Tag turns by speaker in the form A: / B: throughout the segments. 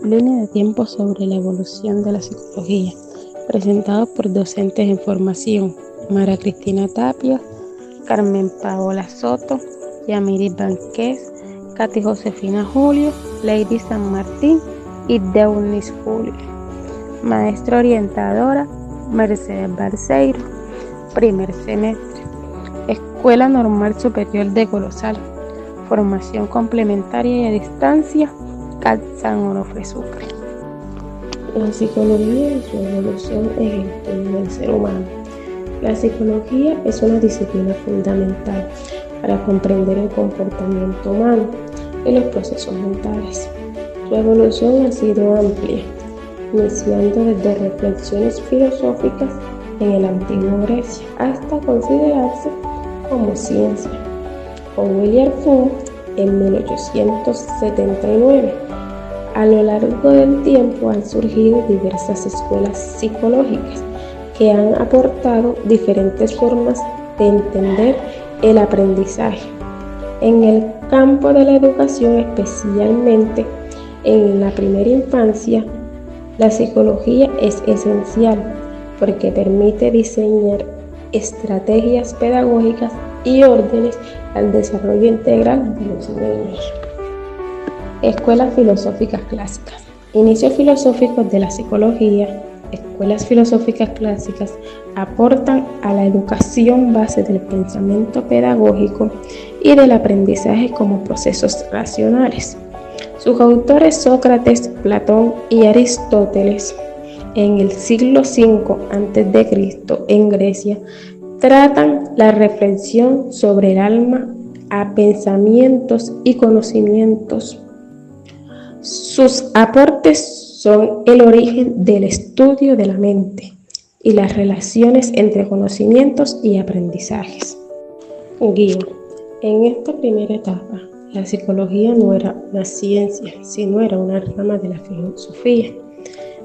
A: Línea de tiempo sobre la evolución de la psicología, presentado por docentes en formación, María Cristina Tapia, Carmen Paola Soto, Yamiris Banqués, Katy Josefina Julio, Lady San Martín y Deunis Julio. Maestra orientadora, Mercedes Barceiro, primer semestre. Escuela Normal Superior de Colosal, formación complementaria y a distancia, CAT San Onofre Sucre.
B: La psicología y su evolución en el estudio del ser humano. La psicología es una disciplina fundamental para comprender el comportamiento humano y los procesos mentales. Su evolución ha sido amplia, iniciando desde reflexiones filosóficas en el antiguo Grecia hasta considerarse como ciencia. Con William Funk en 1879. A lo largo del tiempo han surgido diversas escuelas psicológicas que han aportado diferentes formas de entender el aprendizaje. En el campo de la educación, especialmente en la primera infancia, la psicología es esencial porque permite diseñar estrategias pedagógicas y órdenes al desarrollo integral de los niños. Escuelas filosóficas clásicas. Inicios filosóficos de la psicología. Escuelas filosóficas clásicas aportan a la educación base del pensamiento pedagógico y del aprendizaje como procesos racionales. Sus autores Sócrates, Platón y Aristóteles, en el siglo V a.C. en Grecia, tratan la reflexión sobre el alma a pensamientos y conocimientos. Sus aportes son el origen del estudio de la mente y las relaciones entre conocimientos y aprendizajes. Guía. En esta primera etapa, la psicología no era una ciencia, sino era una rama de la filosofía.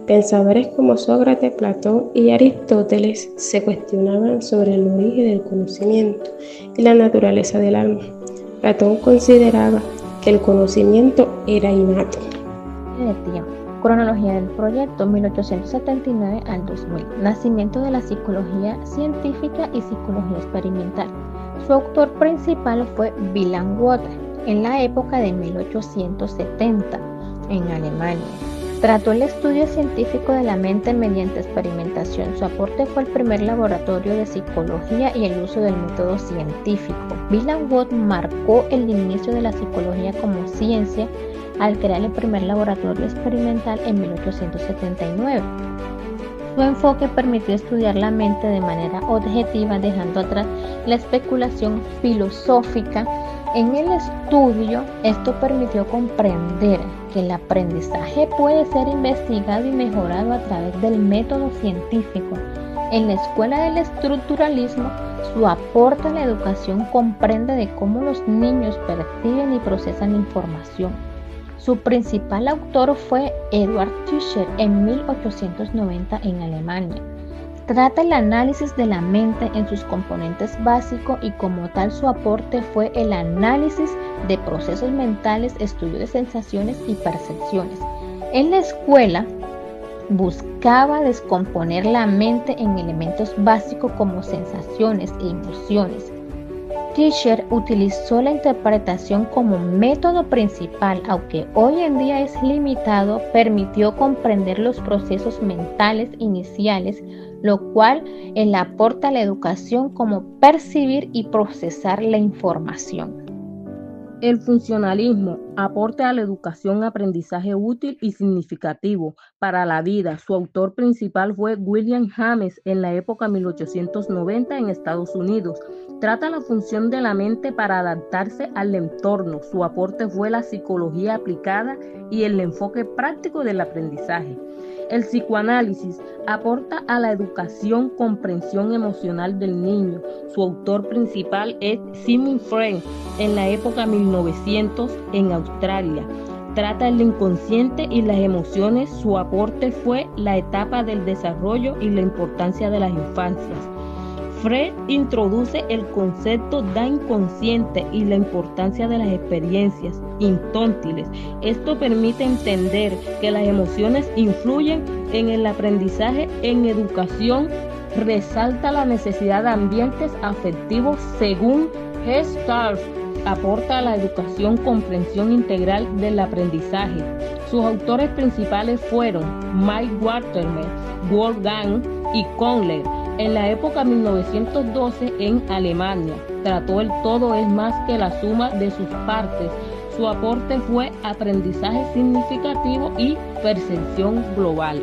B: Pensadores como Sócrates, Platón y Aristóteles se cuestionaban sobre el origen del conocimiento y la naturaleza del alma. Platón consideraba que el conocimiento era innato.
C: Cronología del proyecto 1879 al 2000. Nacimiento de la psicología científica y psicología experimental. Su autor principal fue Wilhelm Wundt en la época de 1870 en Alemania. Trató el estudio científico de la mente mediante experimentación. Su aporte fue el primer laboratorio de psicología y el uso del método científico. Wilhelm Wundt marcó el inicio de la psicología como ciencia al crear el primer laboratorio experimental en 1879. Su enfoque permitió estudiar la mente de manera objetiva, dejando atrás la especulación filosófica. En el estudio, esto permitió comprender que el aprendizaje puede ser investigado y mejorado a través del método científico. En la escuela del estructuralismo, su aporte a la educación comprende de cómo los niños perciben y procesan información. Su principal autor fue Eduard Tischer en 1890 en Alemania. Trata el análisis de la mente en sus componentes básicos y como tal su aporte fue el análisis de procesos mentales, estudio de sensaciones y percepciones. En la escuela buscaba descomponer la mente en elementos básicos como sensaciones e emociones. Tischer utilizó la interpretación como método principal, aunque hoy en día es limitado, permitió comprender los procesos mentales iniciales, lo cual le aporta a la educación como percibir y procesar la información.
D: El funcionalismo aporta a la educación aprendizaje útil y significativo para la vida. Su autor principal fue William James en la época 1890 en Estados Unidos. Trata la función de la mente para adaptarse al entorno. Su aporte fue la psicología aplicada y el enfoque práctico del aprendizaje. El psicoanálisis aporta a la educación comprensión emocional del niño. Su autor principal es Sigmund Freud en la época 1900 en Australia. Trata el inconsciente y las emociones. Su aporte fue la etapa del desarrollo y la importancia de las infancias. Freud introduce el concepto da inconsciente y la importancia de las experiencias infantiles. Esto permite entender que las emociones influyen en el aprendizaje en educación. Resalta la necesidad de ambientes afectivos según Gestalt. Aporta a la educación comprensión integral del aprendizaje. Sus autores principales fueron Mike Waterman, Wolfgang y Kohler. En la época 1912 en Alemania, trató el todo es más que la suma de sus partes. Su aporte fue aprendizaje significativo y percepción global.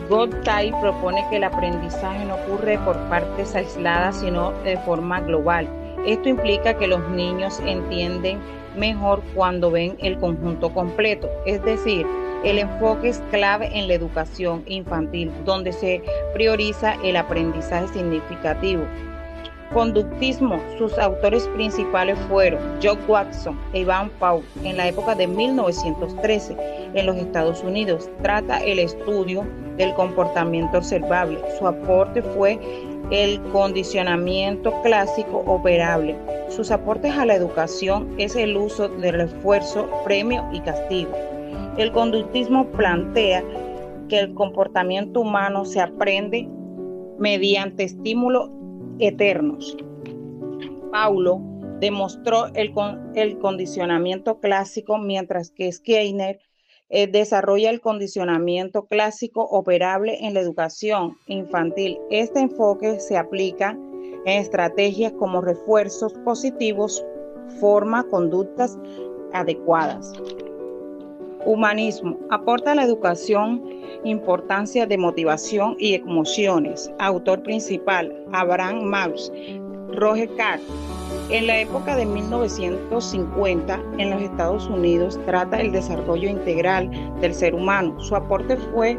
E: Gottay propone que el aprendizaje no ocurre por partes aisladas, sino de forma global. Esto implica que los niños entienden mejor cuando ven el conjunto completo, es decir, el enfoque es clave en la educación infantil, donde se prioriza el aprendizaje significativo. Conductismo, sus autores principales fueron John Watson e Ivan Pavlov. En la época de 1913, en los Estados Unidos, trata el estudio del comportamiento observable. Su aporte fue el condicionamiento clásico operable. Sus aportes a la educación es el uso del esfuerzo, premio y castigo. El conductismo plantea que el comportamiento humano se aprende mediante estímulos eternos. Paulo demostró el condicionamiento clásico, mientras que Skinner desarrolla el condicionamiento clásico operable en la educación infantil. Este enfoque se aplica en estrategias como refuerzos positivos, forma conductas adecuadas. Humanismo, aporta a la educación importancia de motivación y emociones. Autor principal, Abraham Maslow, Roger Carr. En la época de 1950, en los Estados Unidos, trata el desarrollo integral del ser humano. Su aporte fue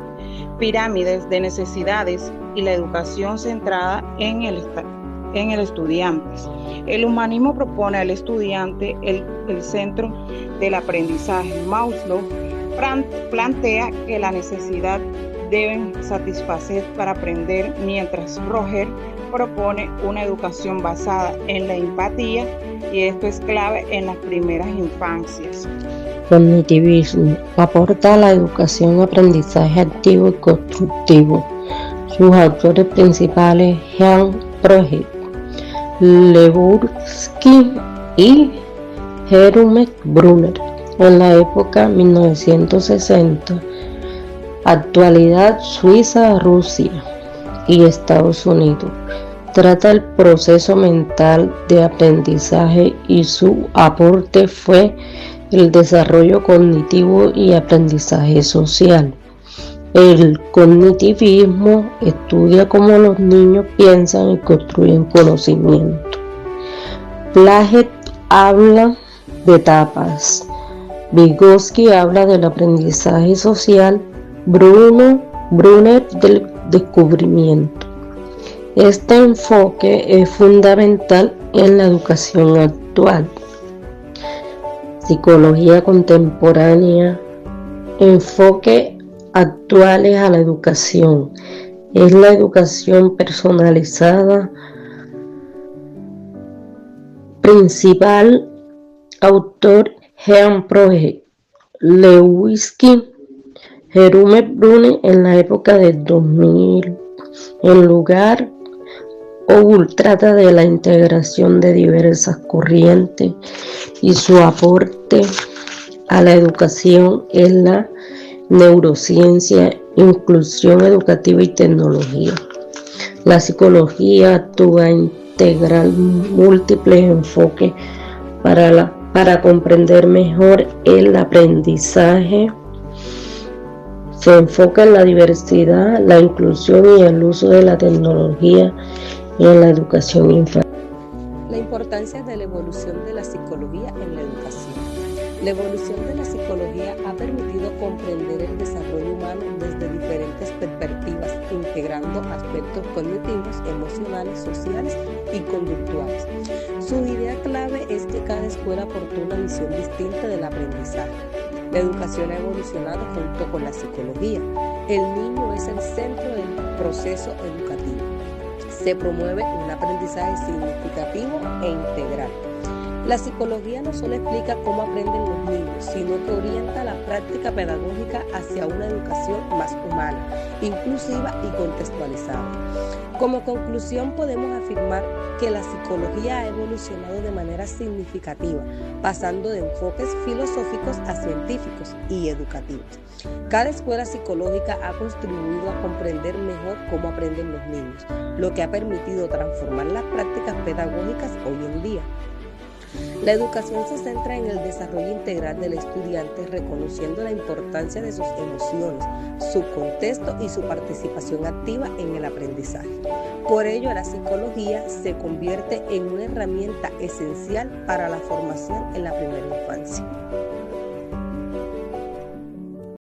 E: pirámides de necesidades y la educación centrada en el estudiante. El humanismo propone al estudiante el centro del aprendizaje. Maslow plantea que la necesidad deben satisfacer para aprender, mientras Roger propone una educación basada en la empatía, y esto es clave en las primeras infancias.
F: Cognitivismo aporta a la educación aprendizaje activo y constructivo. Sus autores principales Jean Piaget, Lebursky y Jerome Brunner. En la época 1960, actualidad Suiza, Rusia y Estados Unidos. Trata el proceso mental de aprendizaje y su aporte fue el desarrollo cognitivo y aprendizaje social. El cognitivismo estudia cómo los niños piensan y construyen conocimiento. Piaget habla de etapas. Vygotsky habla del aprendizaje social, Brunner del descubrimiento. Este enfoque es fundamental en la educación actual. Psicología contemporánea, enfoque actuales a la educación. Es la educación personalizada. Principal autor Jean Piaget, Lewinsky, Jerome Brunner en la época de 2000. En lugar trata de la integración de diversas corrientes y su aporte a la educación es la neurociencia, inclusión educativa y tecnología. La psicología actúa integral múltiples enfoques para comprender mejor el aprendizaje. Se enfoca en la diversidad, la inclusión y el uso de la tecnología en la educación infantil.
G: La importancia de la evolución de la psicología en la educación. La evolución de la psicología ha permitido comprender el desarrollo humano desde diferentes perspectivas, integrando aspectos cognitivos, emocionales, sociales y conductuales. Su idea clave es que cada escuela aportó una visión distinta del aprendizaje. La educación ha evolucionado junto con la psicología. El niño es el centro del proceso educativo. Se promueve un aprendizaje significativo e integral. La psicología no solo explica cómo aprenden los niños, sino que orienta la práctica pedagógica hacia una educación más humana, inclusiva y contextualizada. Como conclusión, podemos afirmar que la psicología ha evolucionado de manera significativa, pasando de enfoques filosóficos a científicos y educativos. Cada escuela psicológica ha contribuido a comprender mejor cómo aprenden los niños, lo que ha permitido transformar las prácticas pedagógicas hoy en día. La educación se centra en el desarrollo integral del estudiante, reconociendo la importancia de sus emociones, su contexto y su participación activa en el aprendizaje. Por ello, la psicología se convierte en una herramienta esencial para la formación en la primera infancia.